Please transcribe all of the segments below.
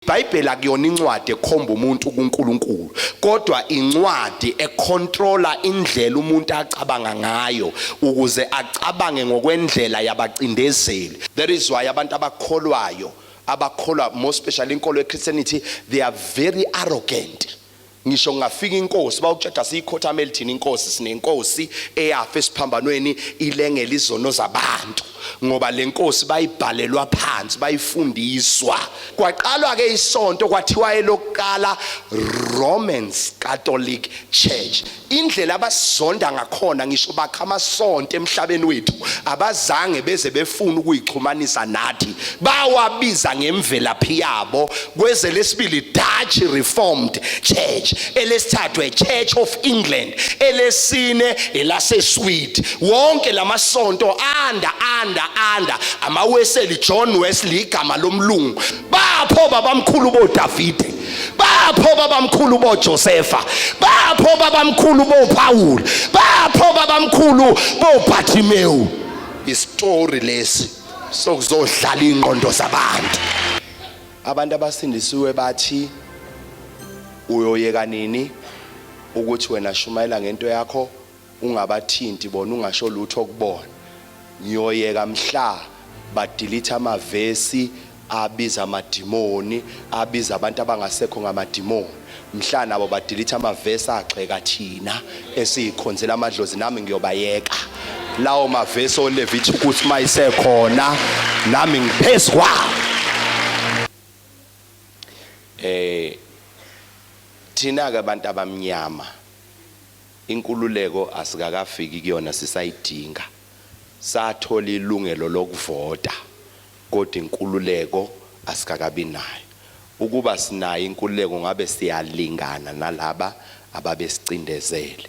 iBhayibheli akuyona incwadi ekhomba umuntu kuNkulunkulu, kodwa incwadi econtrola indlela umuntu acabanga ngayo ukuze acabange ngokwendlela yabacindezeli. That is why abantu abakholwa more especially inkolo yeChristianity, they are very arrogant. Ngisho ngafika inkosi bawutshela siyikhothameli thina inkosi, sinenkosi eyafa esiphambanweni ilengela izono zabantu, ngoba lenkosi bayibhalelwa phansi bayifundiswa. Kwaqalwa ke isonto kwathiwa elokuqala Romans Catholic Church. Indlela abasonda ngakhona ngisho bakha amasonto emhlabeni wethu abazange beze befuna ukuyixhumanisa nathi, bawabiza ngemvelaphi yabo. Kweze lesibili Dutch Reformed Church, elesithathu Church of England, elesine elaseSwede. Wonke lamasonto anda amaWesley, John Wesley igama lomlungu. Bapho babamkhulu boDavide, bapho babamkhulu boJosepha, bapho babamkhulu boPaul, bapho babamkhulu boBartimeyu. Istory lesi sokuzodlala ingqondo zabantu. Abantu abasindisiwe bathi uyoyeka nini ukuthi wena shumayela ngento yakho ungabathinti bona, ungasho lutho kubona. Ngiyoyeka mhla badelete amavesi abiza amadimoni, abiza abantu abangasekho ngamadimoni. Mhla nabo badelete amavesi agxeka thina esikhonzela amadlozi, nami ngiyobayeka lawo mavesi oLevite ukuthi mayisekhona nami ngiphezulu kwawo. Thina ke abantu abamnyama inkululeko asikakafiki kuyona, sisayidinga. Sathola ilungelo lokuvota kodwa inkululeko asikakabi nayo. Ukuba sinayo inkululeko ngabe siyalingana nalaba ababesicindezele.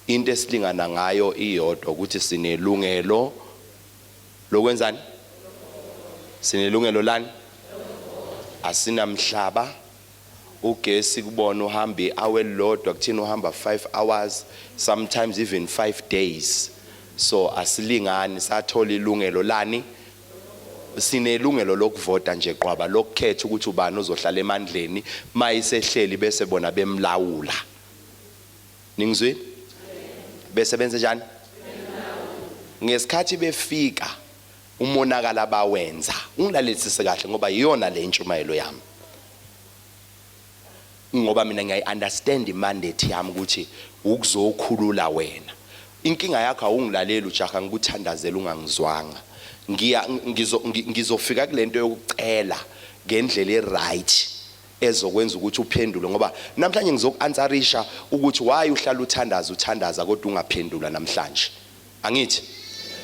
Into esilingana ngayo iyodwa ukuthi sinelungelo lokwenzani? Sinelungelo lani? Asinamhlaba. Ugesi kubona uhamba i-hour elilodwa, kuthina uhamba 5 hours, sometimes even 5 days. So asilingani, sathola ilungelo lani? Sinelungelo lokuvota nje qwaba, lokukhetha ukuthi ubani ozohlala emandleni mayisehleli bese bona bemlawula. Ningizwe? Bese benze njani? Ngesikhathi befika umonakala bawenza. Ungilalelisise kahle ngoba iyona le ntshumayelo yami. Ngoba mina ngiyayi-understand imandate yami ukuthi ukuzokhulula wena. Inkinga yakho awungilaleli ujaha ngikuthandazela ungangizwanga. Ngizofika kulento yokucela ngendlela eright ezokwenza ukuthi uphendule, ngoba namhlanje ngizoku-answerisha ukuthi why uhlala uthandaza kodwa ungaphendula namhlanje. Angithi?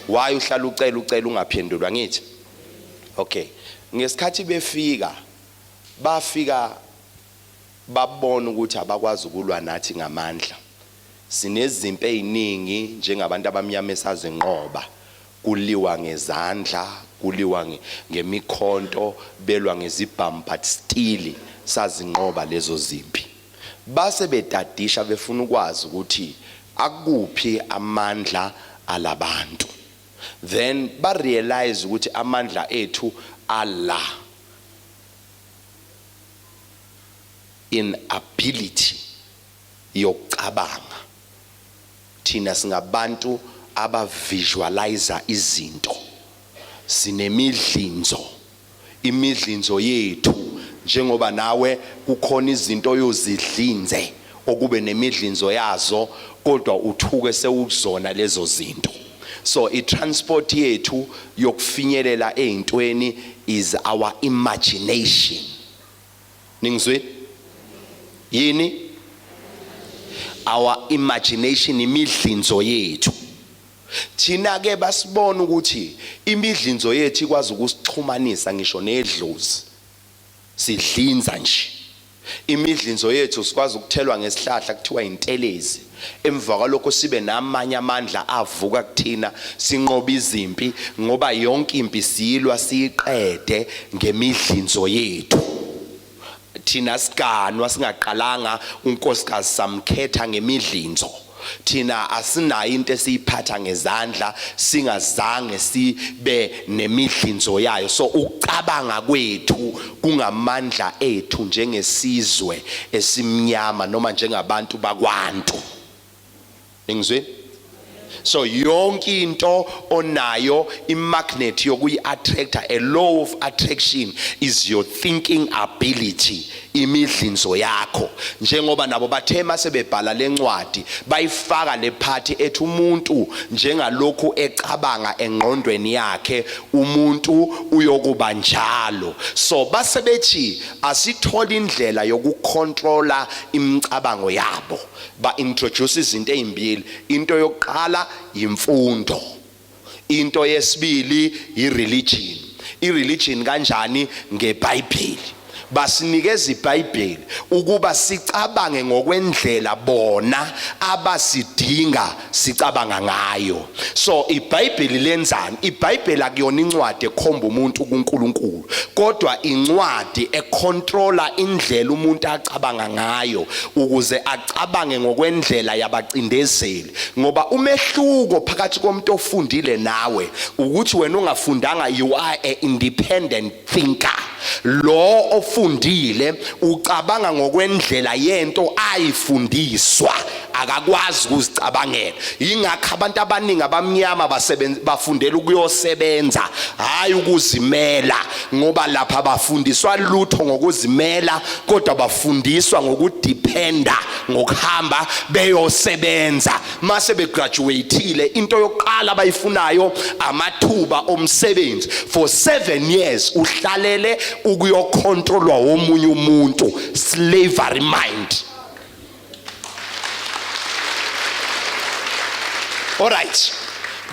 Why uhlala ucela ungaphendulwa, angithi? Okay. Ngesikhathi bafika babona ukuthi abakwazi ukulwa nathi ngamandla. Sinezimpi eziningi njengabantu abamnyama esazinqoba. Kuliwa ngezandla, kuliwa ngemikhonto, belwa ngezibhamu, but still sazinqoba lezo zimpi. Base betadisha befuna ukwazi ukuthi akuphi amandla alabantu. Then ba realize ukuthi amandla ethu ala in ability yokucabanga. Thina singabantu aba-visualizer izinto. Sinemidlinzo. Imidlinzo yethu njengoba nawe kukhona izinto oyozidlinze okube nemidlinzo yazo kodwa uthuke sewuzona lezo zinto. So i-transport yethu yokufinyelela ezintweni is our imagination. Ningizwe? Yini? Our imagination, imidlinzo yethu. Thina ke basibona ukuthi imidlinzo yethu ikwazi ukusixhumanisa ngisho nedlozi. Sidlinza nje. Imidlinzo yethu sikwazi ukuthelwa ngesihlahla kuthiwa intelezi. Emva kwalokho sibe namanye amandla avuka kuthina sinqoba izimpi, ngoba yonke impi siyilwa siyiqede ngemidlinzo yethu. Thina siganwa singaqalanga unkosikazi samkhetha ngemidlinzo. thina asinayo into esiyiphatha ngezandla singazange sibe nemidlinzo yayo. So ucabanga kwethu kungamandla ethu njengesizwe esimnyama noma njengabantu bakwantu. Ngizwe? So yonke into onayo imagnet yokuyi attractor, a law of attraction is your thinking ability, imidlinzo yakho. Njengoba nabo bathema sebebhala lencwadi bayifaka le party ethi umuntu njengalokhu ecabanga engqondweni yakhe umuntu uyokuba njalo. So basebethi asithola indlela yokucontrola imicabango yabo. Ba introduce izinto ezimbili. Into yokuqala imfundo, into yesibili ireligion. Ireligion kanjani? NgeBhayibheli. Basinikeza iBhayibheli ukuba sicabange ngokwendlela bona abasidinga sicabanga ngayo. So iBhayibheli lenzani? iBhayibheli akuyona incwadi ekhomba umuntu kuNkulunkulu, kodwa incwadi econtrola indlela umuntu acabanga ngayo ukuze acabange ngokwendlela yabacindezeli. Ngoba umehluko phakathi komuntu ofundile nawe ukuthi wena ungafundanga, you are an independent thinker. Lo ofundile ucabanga ngokwendlela yento ayifundiswa, akakwazi ukuzicabangela. Ingakho abantu abaningi abamnyama bafundela ukuyosebenza hayi ukuzimela, ngoba lapha bafundiswa lutho ngokuzimela kodwa bafundiswa ngokudependa, ngokuhamba beyosebenza. Mase begraduateile into yokuqala abayifunayo amathuba omsebenzi. For 7 years uhlalele ukuyocontrolwa omunye umuntu, slavery mind. Alright,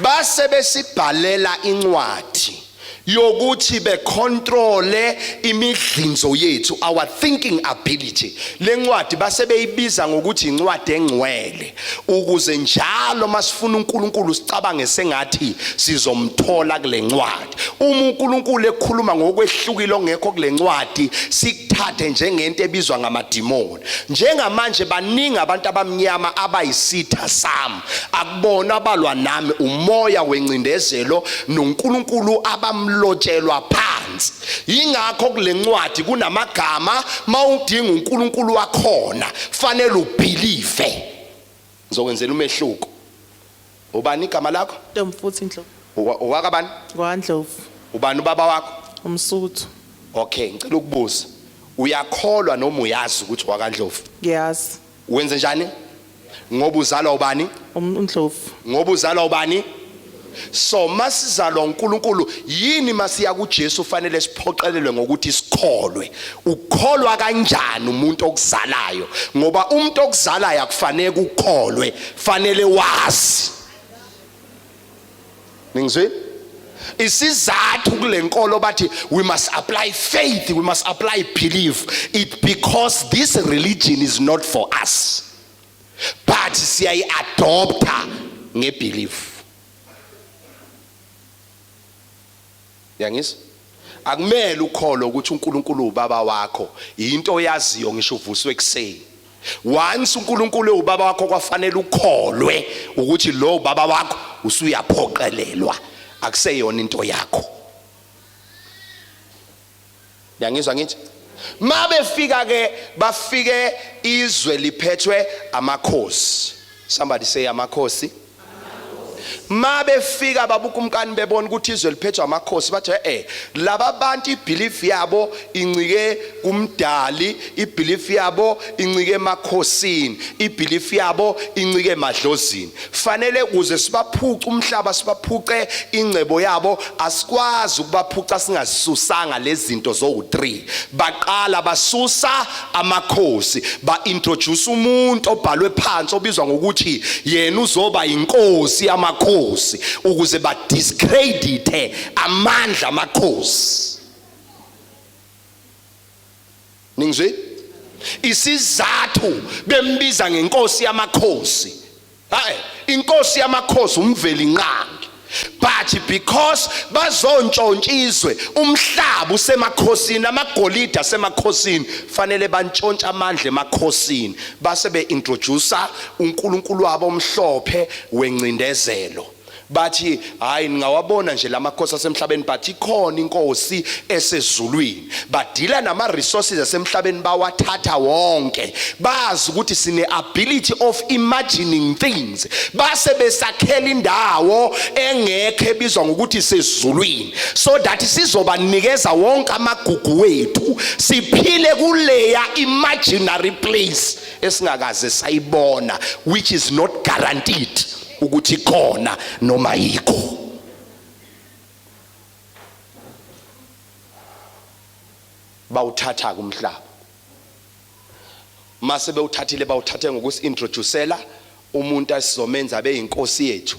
base besibhalela incwadi yokuthi becontrole imidlinzo yethu, our thinking ability. Le ncwadi base beyibiza ngokuthi incwadi engcwele, ukuze njalo masifuna uNkulunkulu sicabange sengathi sizomthola kule ncwadi. Uma uNkulunkulu ekhuluma ngokwehlukile ongekho kule ncwadi, sikuthathe njengento ebizwa ngamadimoni. Njengamanje baningi abantu abamnyama abayisitha sami, akubona abalwa nami umoya wencindezelo noNkulunkulu lotshelwa phansi. Ingakho kule ncwadi kunamagama mawudinga uNkulunkulu wakhona fanele ubelieve. Ngizokwenzela umehluko. Ubani igama lakho? Ntomfuthi Ndlovu. Owakabani? KwaNdlovu. Ubani ubaba wakho? Umsuthu. Okay, ngicela ukubuza. Uyakholwa noma uyazi ukuthi wakaNdlovu? Ngiyazi. Wenze njani? Ngoba uzalwa ubani? uNdlovu. Ngoba uzalwa ubani? So masizalwa uNkulunkulu, yini masiya kuJesu fanele siphoqelelwe ngokuthi sikholwe. Ukholwa kanjani umuntu okuzalayo? Ngoba umuntu okuzalayo akufanele ukukholwe, fanele wazi. Ningizwe? Isizathu kule nkolo bathi we must apply faith, we must apply belief. It because this religion is not for us, but siyayi adopta ngebelief. Yangizwa? Akumele ukholo ukuthi uNkulunkulu ubaba wakho, into oyaziyo ngisho uvuswe ekseni. Once uNkulunkulu ubaba wakho kwafanele ukholwe ukuthi lo baba wakho usuyaphoqelelwa, akuseyona into yakho. Yangizwa ngithi? Mabefika ke bafike izwe liphethwe amakhosi. Somebody say amakhosi. Mabefika babuka umkani bebona ukuthi izwe liphethwe amakhosi, bathi laba bantu ibelief yabo incike kumdali, ibelief yabo incike emakhosini, ibelief yabo incike emadlozini. Fanele ukuze sibaphuce umhlaba, sibaphuce ingcebo yabo, asikwazi ukubaphuca singasusanga lezi zinto zo3. Baqala basusa amakhosi, ba introduce umuntu obhalwe phansi obizwa ngokuthi yena uzoba inkosi yamakhosi, ukuze ba discredite amandla amakhosi. Ningizwe? Isizathu bembiza ngenkosi yamakhosi. Hayi, inkosi yamakhosi umveli nqangi. but because bazontshontshizwe umhlaba usemakhosini amagolide asemakhosini fanele bantshontshe amandla emakhosini base beintroduce uNkulunkulu wabo omhlophe wencindezelo bathi hayi ngawabona nje lamakhosi asemhlabeni but ikhona inkosi esezulwini badila nama resources asemhlabeni bawathatha wonke bazi ukuthi sine ability of imagining things base besakhela indawo engekho ebizwa ngokuthi sezulwini so that sizobanikeza wonke amagugu wethu siphile kuleya imaginary place esingakaze sayibona which is not guaranteed ukuthi khona noma yikho bawuthatha kumhlaba mase bewuthathile bawuthathe ngokusintroducela umuntu asizomenza abe inkosi yethu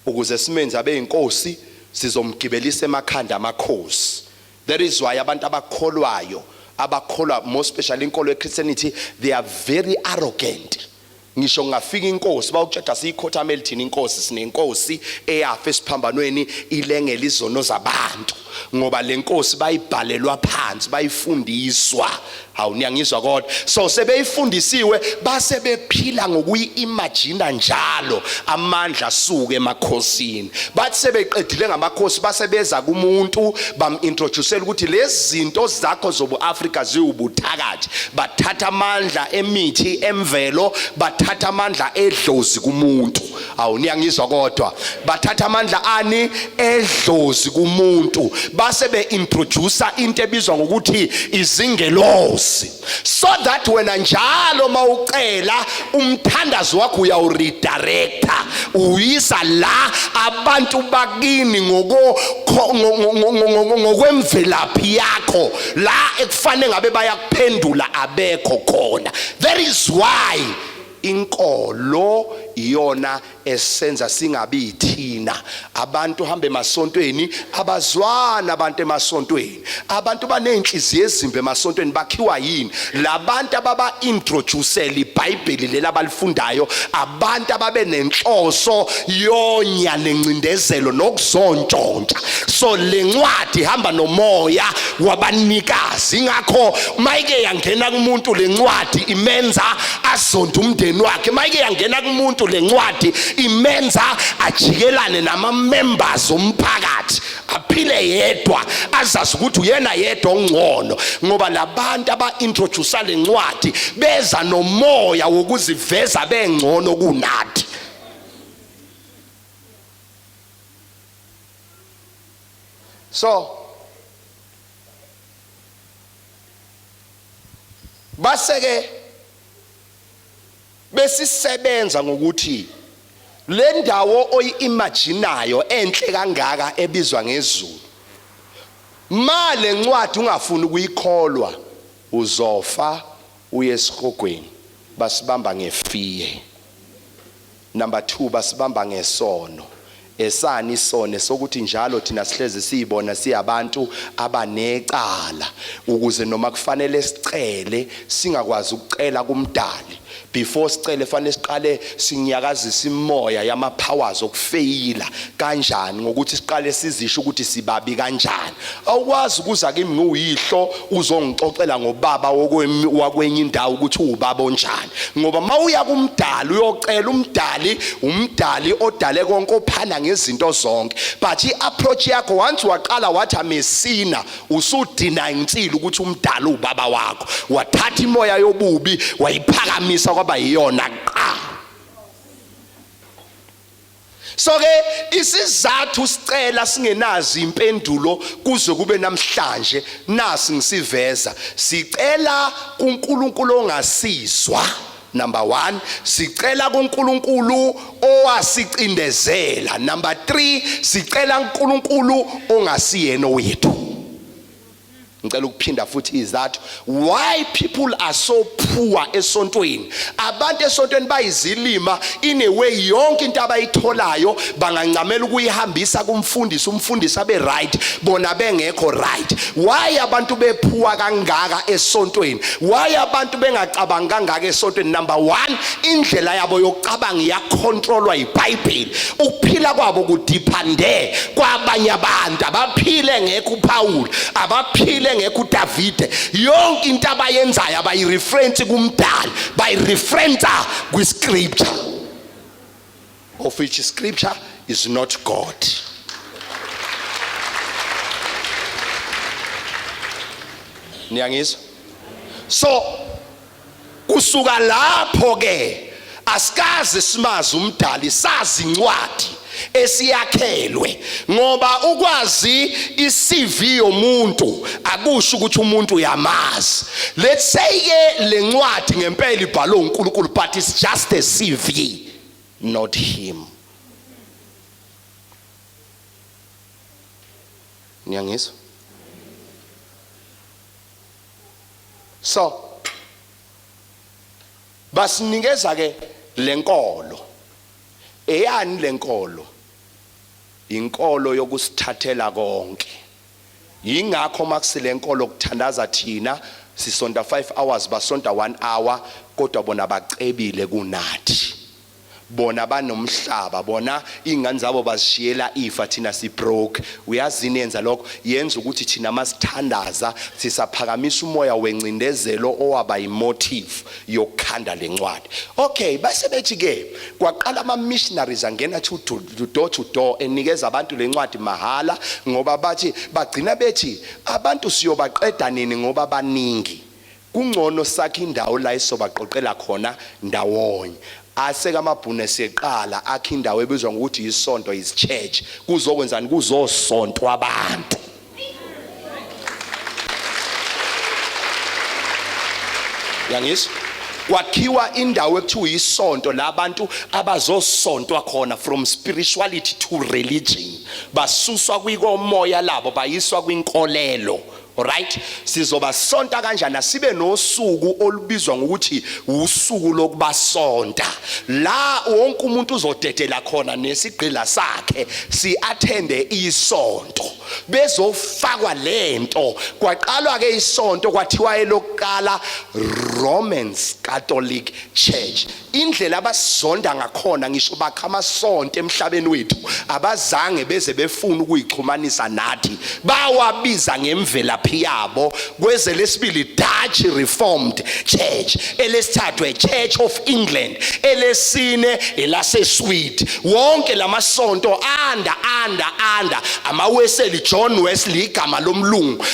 ukuze simenze abe inkosi sizomgibelisa emakhanda amakhosi that is why abantu abakholwa more especially inkolo yeChristianity they are very arrogant ngisho ngafika inkosi bawutshela siyikhothameli thina inkosi sinenkosi eyafa esiphambanweni ilengela izono zabantu ngoba lenkosi bayibhalelwa phansi bayifundiswa awuniyangizwa kodwa so sebeyifundisiwe base bephila ngokuyiimagine njalo amandla asuke emakhosini bathi sebeqedile ngamakhosi base beza kumuntu bamintroducela ukuthi lezi zinto zakho zobuAfrika ziwubuthakathi bathatha amandla emithi emvelo bathatha amandla edlozi kumuntu awuniyangizwa kodwa bathatha amandla ani edlozi kumuntu base beintroduce into ebizwa ngokuthi izingelosi so that wena njalo mawucela umthandazo wakho uyawuredirecta uyisa la abantu bakini ngokwemvelaphi yakho la ekufanele ngabe bayakuphendula abekho khona that is why inkolo iyona esenza singabi ithina abantu hambe emasontweni abazwana abantu emasontweni abantu banenhliziyo ezimbe emasontweni bakhiwa yini labantu ababa introducele iBhayibheli lelabalifundayo abantu ababe nenhloso yonya nencindezelo nokuzontshontshwa so lencwadi ihamba nomoya wabanikazi ingakho mayike yangena kumuntu lencwadi imenza azonde umndeni wakhe mayike yangena kumuntu lencwadi imenza ajikelane nama members omphakathi aphile yedwa azazi ukuthi uyena yedwa ongcono ngoba labantu abaintroduce lencwadi beza nomoya wokuziveza bengcono kunathi so baseke besisebenza ngokuthi le ndawo oyiimaginayo enhle kangaka ebizwa ngezulu male ncwadi ungafuni ukuyikholwa uzofa uye esikhogweni basibamba ngefiye number 2 basibamba ngesono esani isone sokuthi njalo thina sihleze siyibona siyabantu abanecala ukuze noma kufanele sicele singakwazi ukucela kumdali before sicele fanele siqale sinyakazisa imoya yama powers okufeyila kanjani ngokuthi siqale sizisho ukuthi sibabi kanjani awukwazi ukuza kimi nguyihlo uzongixoxela ngobaba wakwenye indawo ukuthi ubaba onjani ngoba mawuya kumdali uyocela umdali odale konke ophana ngezinto zonke but iapproach yakho once waqala wathi amesina usudeny insilo ukuthi umdala ubaba wakho wathatha imoya yobubi wayiphakamisa kwaba yiyona qa so ke isizathu sicela singenazi impendulo kuze kube namhlanje nasi ngisiveza sicela kuNkulunkulu ongasizwa number 1 sicela kuNkulunkulu owasicindezela number 3 sicela kuNkulunkulu ongasiyena wethu ngicela ukuphinda futhi is that why people are so poor esontweni. Abantu esontweni bayizilima in a way yonke into abayitholayo bangancamela ukuyihambisa kumfundisi, umfundisi abe right bona bengekho right. Why abantu bepoor kangaka esontweni? Why abantu bengacabanga kangaka esontweni? Number 1, indlela yabo yokucabanga iyacontrolwa yiBhayibheli. Ukuphila kwabo kudiphande kwabanye abantu. Abaphile ngekho uPaul, abaphile ngekho uDavide. Yonke into abayenzayo abayireference kumdali, bayireference kwiscripture, of which scripture is not God. Niyangizwa? So kusuka lapho ke asikaze simazi umdali, sazi incwadi esiyakhelwe, ngoba ukwazi iCV yomuntu akusho ukuthi umuntu uyamazi. Let's say ke le ncwadi ngempela ibhalwe uNkulunkulu, but it's just a CV, not him. Niyangizwa? So basinikeza ke lenkolo. Eyani lenkolo? Inkolo yokusithathela konke. Yingakho makusilenkolo kuthandaza thina sisonta 5 hours basonta 1 hour, kodwa bona bacebile kunathi. Bona banomhlaba, bona ingane zabo bazishiyela ifa, thina si broke. Uyazini yenza lokho, yenza ukuthi thina masithandaza sisaphakamisa umoya wencindezelo owaba imotive yokukhanda lencwadi. Okay, base bethi ke kwaqala ama missionaries angena to door enikeza abantu lencwadi mahala, ngoba bathi bagcina bethi abantu siyobaqeda nini ngoba baningi. Kungcono sakhe indawo la isobaqoqela khona ndawonye. Aseka amabhune seqala akhe indawo ebizwa ngokuthi isonto, is church. Kuzokwenzani? Kuzosontwa abantu. Yangizwa? Kwakhiwa indawo ekuthiwa isonto la abantu abazosontwa khona from spirituality to religion. Basuswa kwikomoya labo bayiswa kwinkolelo. Alright, sizoba sonta kanjani? Asibe nosuku olubizwa ngokuthi usuku lokubasonta, la wonke umuntu uzodedela khona nesigqila sakhe si attende isonto, bezofakwa lento. Kwaqalwa ke isonto kwathiwa elokuqala Roman Catholic Church. Indlela abasonda ngakhona ngisho bakha amasonto emhlabeni wethu abazange beze befuna ukuyixhumanisa nathi, bawabiza ngemvelaphi yabo. Kweze lesibili Dutch Reformed Church, elesithathu Church of England, elesine elaseSwede. Wonke lamasonto anda ama Wesley, John Wesley igama lomlungu,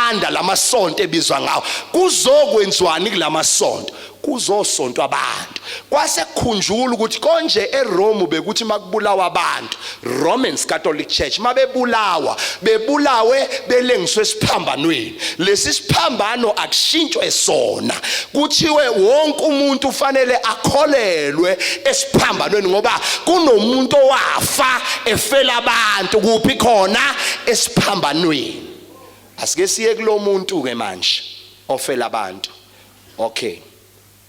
anda lamasonto ebizwa ngawo. Kuzokwenzwani kulamasonto? Kuzosontwa abantu. Kwasekukhunjula ukuthi konje eRome bekuthi makubulawa abantu, Roman Catholic Church mabebulawa bebulawe belengiswe esiphambanweni. Lesi siphambano akushintshwe sona, kuthiwe wonke umuntu ufanele akholelwe esiphambanweni, ngoba kunomuntu owafa efela abantu. Kuphi khona? Esiphambanweni. Asike siye kulo muntu ke manje ofela abantu. Okay,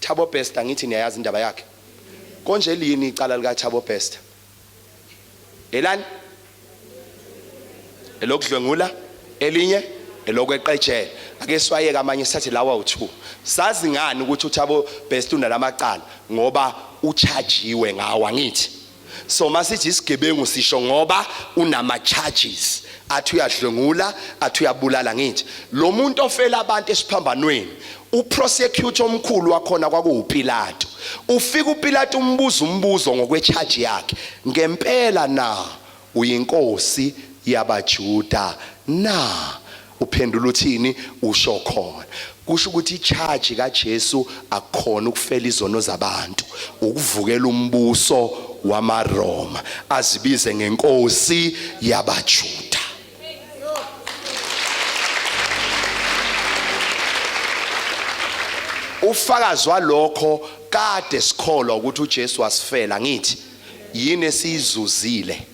Thabo Bester, ngithi niyayazi indaba yakhe. Konje lini icala lika Thabo Bester? Elani? Elokudlwengula, elinye elokweqejela. Ake siwayeka amanye sathi lawa u2. Sazi ngani ukuthi uThabo Bester unalamacala? Ngoba uchajiwe ngawa ngithi. So masithi isigebengu sisho ngoba unama charges. Athi uyadlwengula, athi uyabulala ngithi. Lo muntu ofela abantu esiphambanweni, uprosecutor omkhulu wakhona kwakuuPilato. Ufika uPilato umbuzo ngokwechaji yakhe. Ngempela na uyinkosi yabaJuda na? Uphendula uthini? Usho khona. Kusho ukuthi icharge kaJesu akukhona ukufela izono zabantu, ukuvukela umbuso wamaRoma, azibize ngenkosi yabaJuda. Ufakazi walokho kade sikholwa ukuthi uJesu wasifela ngithi yini esizuzile.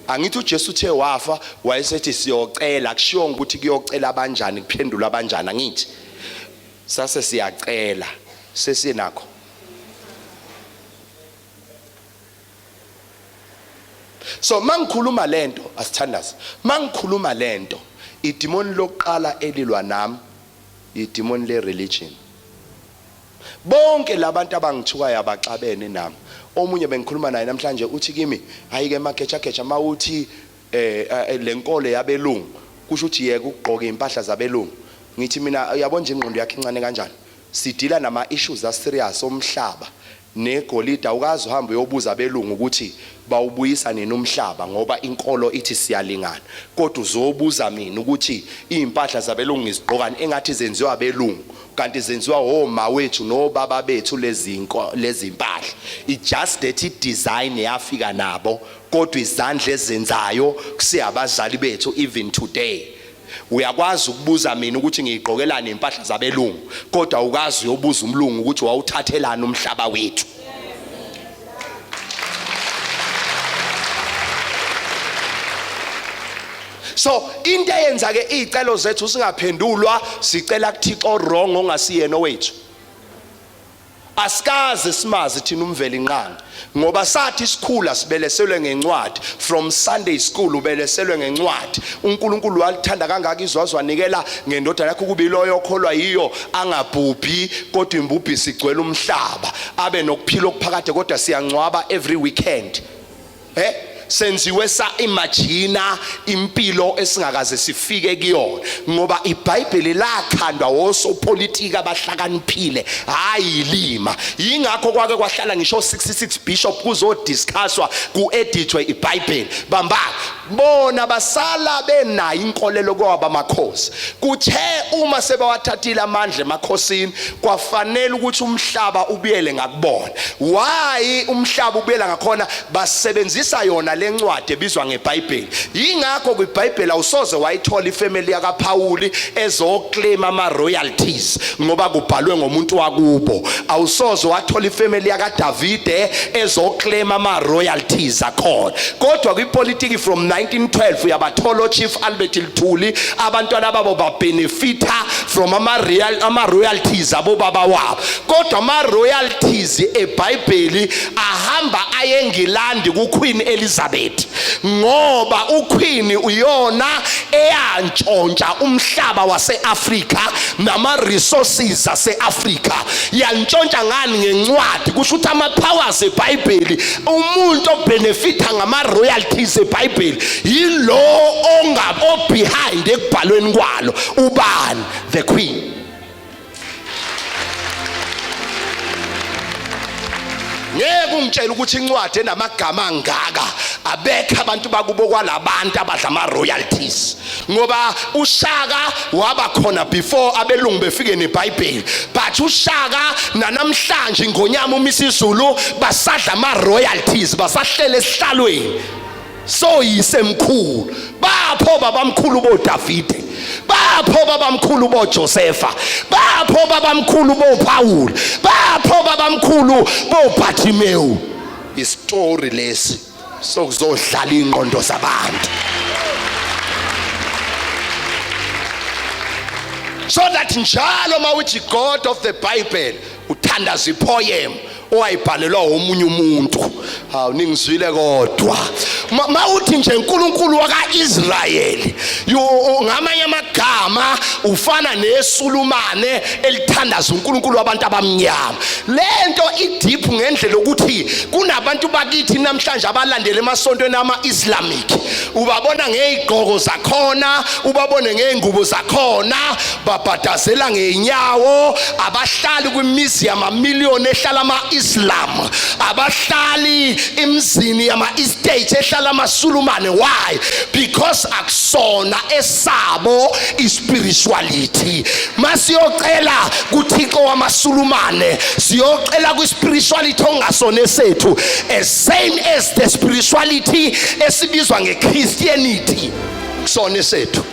Angithi uJesu uthe wafa wayesethi siyocela, kushiwo ukuthi kuyocela abanjani kuphendula abanjani. Angithi sase siyacela sesinakho. So mangikhuluma lento asithandaze, mangikhuluma lento idemon lokuqala elilwa nami idemon le religion. Bonke labantu abangithukayo abaxabene nami. Omunye bengikhuluma naye namhlanje uthi kimi hayike magecha mawuthi lenkolo yabelungu kusho ukuthi yeke ukugqoka impahla zabelungu. Ngithi mina uyabona nje ingqondo yakhe incane kanjani. Sidila nama issues aserious omhlaba negolide. Awukazi uhambe uyobuza abelungu ukuthi bawubuyisa nini umhlaba ngoba inkolo ithi siyalingana. Kodwa uzobuza mina ukuthi impahla zabelungu ngizigqokani engathi zenziwa abelungu kanti zenziwa oma wethu nobaba bethu lezi impahla. It just that design yafika nabo kodwa izandla ezenzayo kusiyabazali bethu even today. Uyakwazi ukubuza mina ukuthi ngiyigqokelana impahla zabelungu kodwa awukazi uyobuza umlungu ukuthi wawuthathelana umhlaba wethu. So into eyenza ke izicelo zethu singaphendulwa sicela kuThixo wrong ongasiyena wethu. Asikaze simazi thina umveli inqanga ngoba sathi isikhula sibeleselwe ngencwadi. From Sunday school ubeleselwe ngencwadi. uNkulunkulu walithanda kangaka izwazwa nikela ngendodana yakhe kuba iloyo okholwa yiyo angabhubhi kodwa imbubhi sigcwele umhlaba abe nokuphila okuphakade kodwa siyangcwaba every weekend. Senziwe sa imagina impilo esingakaze sifike kuyona ngoba iBhayibheli lakhandwa osopolitika abahlakaniphile hayi lima. Yingakho kwake kwahlala ngisho 66 bishop kuzodiscusswa kuedithwe iBhayibheli. Bamba bona basala benayo inkolelo kwaba makhosi. Kuthe uma sebawathathile amandla emakhosini kwafanele ukuthi umhlaba ubuyele ngakubona. Why umhlaba ubuyela ngakhona? Basebenzisa yona lencwadi ebizwa ngeBhayibheli. Yingakho kwiBhayibheli awusoze wayithola ifamily yakaPawuli ezoclaim ama royalties ngoba kubhalwe ngomuntu wakubo. Awusoze wathola ifamily yakaDavide ezoclaim ama royalties akhona. Kodwa kwipolitiki from 1912 uyabathola Chief Albert Lthuli abantwana babo babenefita from ama royalties abo baba wabo. Kodwa ama royalties eBhayibheli ahamba ayeNgilandi kuQueen Elizabeth ngoba uQueen uyona eyantshontsha umhlaba waseAfrika nama resources aseAfrika. Yantshontsha ngani? Ngencwadi. Kusho ukuthi ama powers eBhayibheli umuntu obenefita ngama royalties eBhayibheli yilo ongabo behind ekubhalweni kwalo. Ubani? The Queen. Ngeke ungitshela ukuthi incwadi enamagama angaka abekho abantu bakubo kwalabantu abadla ama royalties ngoba uShaka waba khona before abelungu befike neBhayibheli. But uShaka nanamhlanje ngonyama uMisizulu basadla ama royalties basahlele esihlalweni. So yisemkhulu bapho babamkhulu boDavide, bapho babamkhulu boJosefa, bapho babamkhulu boPaul, bapho babamkhulu boBartimeyu. Istory lesi sokuzodlala ingqondo zabantu. So that njalo mawuthi God of the Bible uthandaza ipoem owayibhalelwa omunye umuntu. Hawu ningizwile kodwa mawuthi nje uNkulunkulu wakaIsrayeli ngamanye amagama ufana nesulumane elithandaza uNkulunkulu wabantu abamnyama. Lento ideep ngendlela ukuthi kunabantu bakithi namhlanje abalandela emasontweni ama-Islamic ubabona ngezigqoko zakhona, ubabone ngezingubo zakhona, babhadazela ngeenyawo, abahlali kwimizi yamamiliyoni ehlala ama-Islam, abahlali imzini yama-estate ehlala amasulumane. Why? Because akusona esabo ispirituality. Masiyocela kuThixo wamasulumane siyocela kwispirituality ongasona sethu, as same as the spirituality esibizwa ngeChristianity kusona sethu.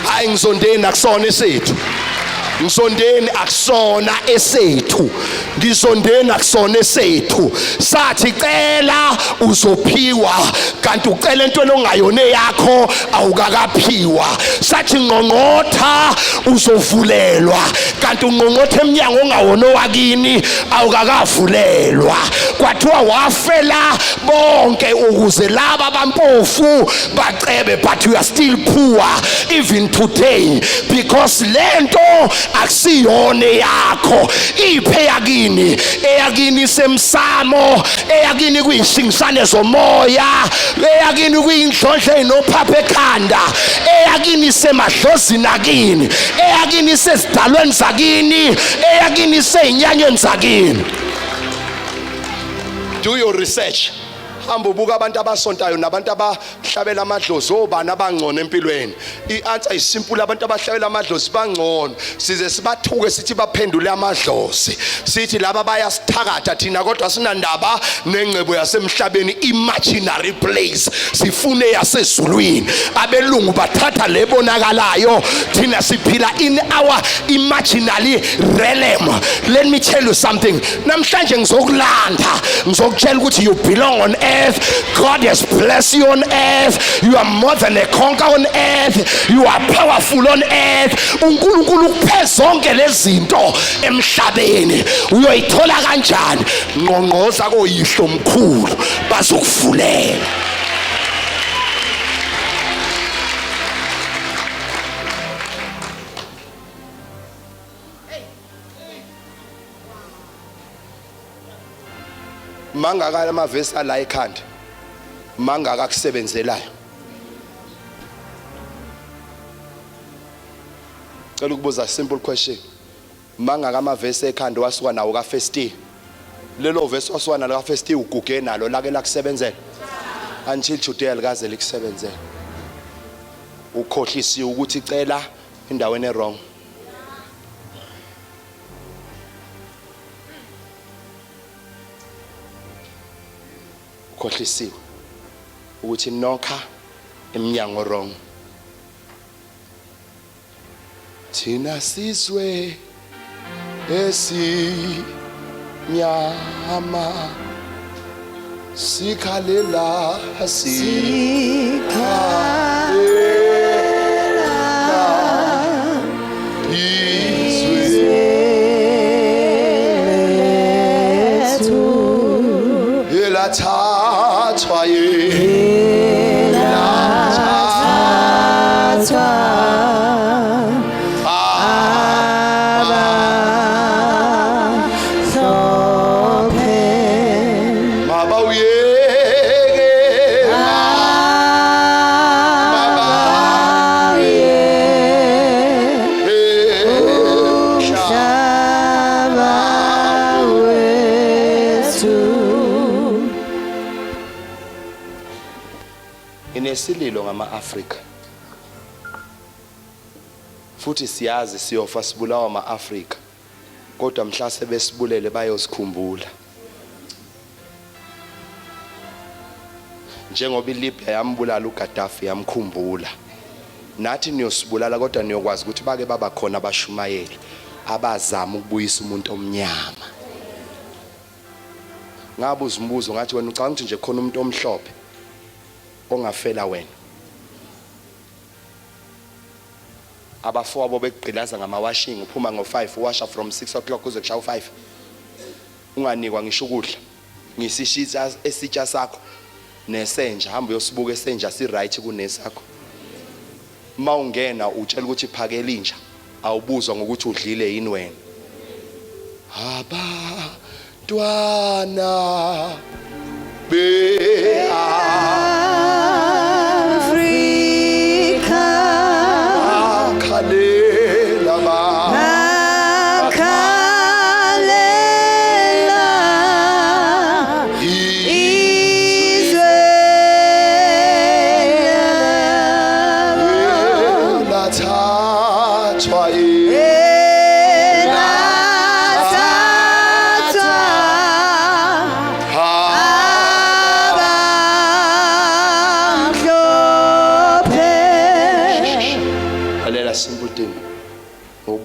Hayi ngizondeni akusona sethu. Ngisondeni akusona esethu, ngizondeni akusona esethu. Sathi cela uzophiwa, kanti ucela into ongayona yakho awukakaphiwa. Sathi ngqongqotha uzovulelwa, kanti ungqongqotha eminyango ongawona wakini awukakavulelwa. Kwathiwa wafela bonke ukuze laba abampofu bacebe, but you are still poor even today, because lento akusiyona yakho. Iphe yakini, eyakini semsamo, eyakini kuyishingisane zomoya, eyakini kuyindlondlo enophapha ekhanda, eyakini semadlozini akini, eyakini sezidalweni zakini, eyakini seyinyanyeni zakini. Do your research. Hamba ubuka abantu abasontayo nabantu abahlabela amadlozi obani abangcono empilweni. I-answer is simple, abantu abahlabela amadlozi bangcono. Size sibathuke sithi baphendule amadlozi, sithi laba bayasithakatha thina kodwa sinandaba nengcebo yasemhlabeni, imaginary place. Sifune yasezulwini. Abelungu bathatha lebonakalayo, thina siphila in our imaginary realm. Let me tell you something. Namhlanje ngizokulanda, ngizokutshela ukuthi you belong on earth. God has blessed you on earth. You are more than a conqueror on earth. You are powerful on earth. uNkulunkulu kuphe zonke lezinto emhlabeni. Uyoyithola kanjani? Ngqongqoza koyihlo omkhulu bazokuvulela. Mangaka amavesi ala ekhanda, mangaka kusebenzelayo. Cela ukubuza simple question. Mangaka amavesi ekhanda wasuka nawo ka first year. Lelo vesi wasuka nalo ka first year uguge nalo lake lakusebenzela. Until today alikaze likusebenzela. Ukhohlisiwe ukuthi cela endaweni wrong. Ukhohlisiwe ukuthi nokha emnyango wrong. Thina sizwe esinyama sikhalela elathathwa inesililo ngama-Afrika, futhi siyazi siyofa sibulawa ama-Afrika, kodwa mhla sebesibulele bayosikhumbula. Njengoba iLibya yambulala uGaddafi yamkhumbula, nathi niyosibulala kodwa niyokwazi ukuthi bake baba khona abashumayeli abazama ukubuyisa umuntu omnyama. Ngabuza umbuzo ngathi wena ucabanga ukuthi nje khona umuntu omhlophe ongafela wena? Abafowabo bekugqilaza ngama-washing, uphuma ngo-5 uwasha from 6 o'clock kuze kushaye u-5. Unganikwa ngisho ukudla ngisishisa esitsha sakho nesenja, hamba uyosibuka esenja si-right kunesakho. Mawungena utshela ukuthi phakela inja, awubuzwa ngokuthi udlile yini wena. Abantwana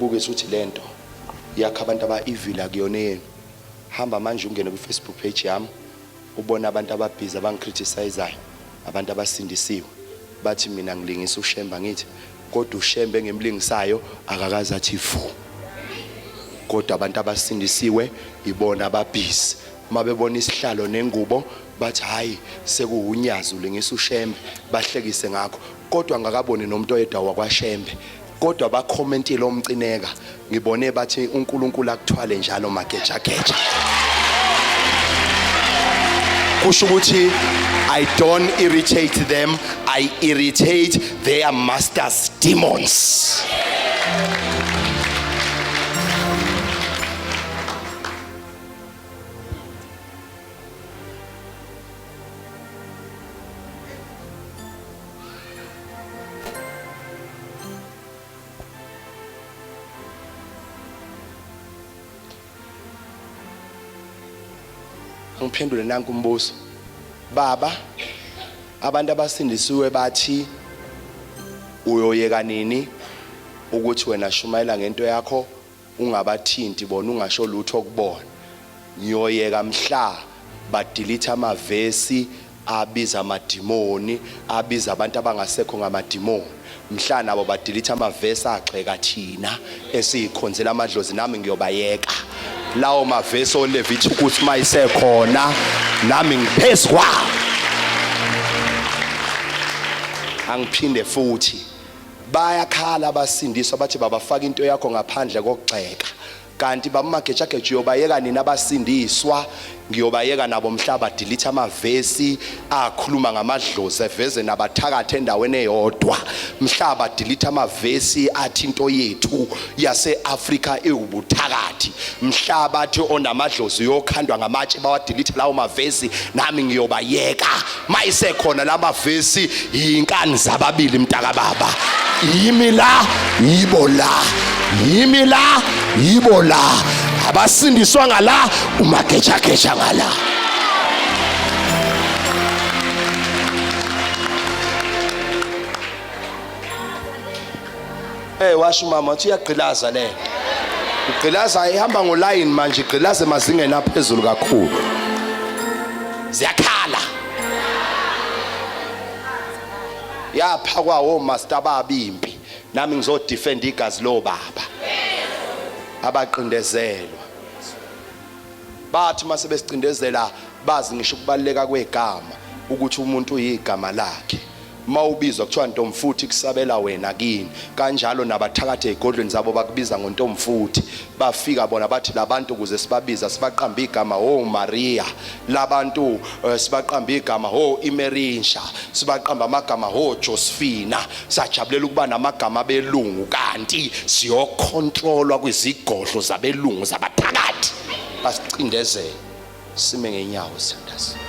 ubuke ukuthi lento yakha abantu aba-evil akuyona yenu. Hamba manje ungene ku-Facebook page yami ubona abantu ababhizi abangicriticizeayo, abantu abasindisiwe bathi mina ngilingisa uShemba ngithi kodwa uShemba engemlingisayo akakaze athi fu. Kodwa abantu abasindisiwe ibona ababhizi. Uma bebona isihlalo nengubo bathi hayi sekuwunyazi ulingisa uShemba, bahlekise ngakho. Kodwa ngakaboni nomuntu oyedwa wakwaShembe. Kodwa bakhomentile omcineka ngibone bathi uNkulunkulu akuthwale njalo mageja. Kusho ukuthi I don't irritate them, I irritate their masters' demons. Ngiphendule nanku umbuzo. Baba, abantu abasindisiwe bathi uyoyeka nini ukuthi wena shumayela ngento yakho ungabathinti bona ungasho lutho kubona. Ngiyoyeka mhla badelete amavesi abiza amadimoni, abiza abantu abangasekho ngamadimoni. Mhla nabo badelete amavesi agxeka thina esikhonzela amadlozi nami ngiyobayeka. Lawo mavesi oLevite ukuthi mayisekhona nami ngiphezwa. Angiphinde futhi bayakhala abasindiswa bathi babafaka into yakho ngaphandle kokugxeka. Kanti bamagejageja uyobayeka nina abasindiswa, ngiyobayeka nabo mhlaba delete amavesi akhuluma ngamadlozi eveze nabathakathe endaweni eyodwa. Mhlaba delete amavesi athi into yethu yaseAfrika ewubuthakathi. Mhlaba athi onamadlozi yokhandwa ngamatshe bawadelete lawo mavesi nami ngiyobayeka. Mayisekhona lama vesi inkani zababili mntaka baba. Yimi la yibo la. Yimi la yibo la. Abasindiswa ngala umagejageja ngala. Washo mama uthi uyagqilaza le. Ugqilaza ihamba ngoline manje, igqilaza emazingeni aphezulu kakhulu. Ziyakhala. Yapha kwawo master babimpi. Nami ngizodefend igazi lo baba. Abaqindezelwa. Bathi mase besicindezela bazi ngisho ukubaleka kwegama ukuthi umuntu uyigama lakhe. Mawubizwa kuthiwa Ntomfuthi kusabela wena kini. Kanjalo nabathakathe egodlweni zabo bakubiza ngoNtomfuthi. Bafika bona bathi labantu kuze sibabiza sibaqamba igama Maria. Labantu sibaqamba igama iMerinsha. Sibaqamba amagama Josephina. Sajabulela ukuba namagama abelungu kanti siyokontrolwa kwizigodlo zabelungu zabathakathi. Basicindezela sime ngenyawo sithandaza.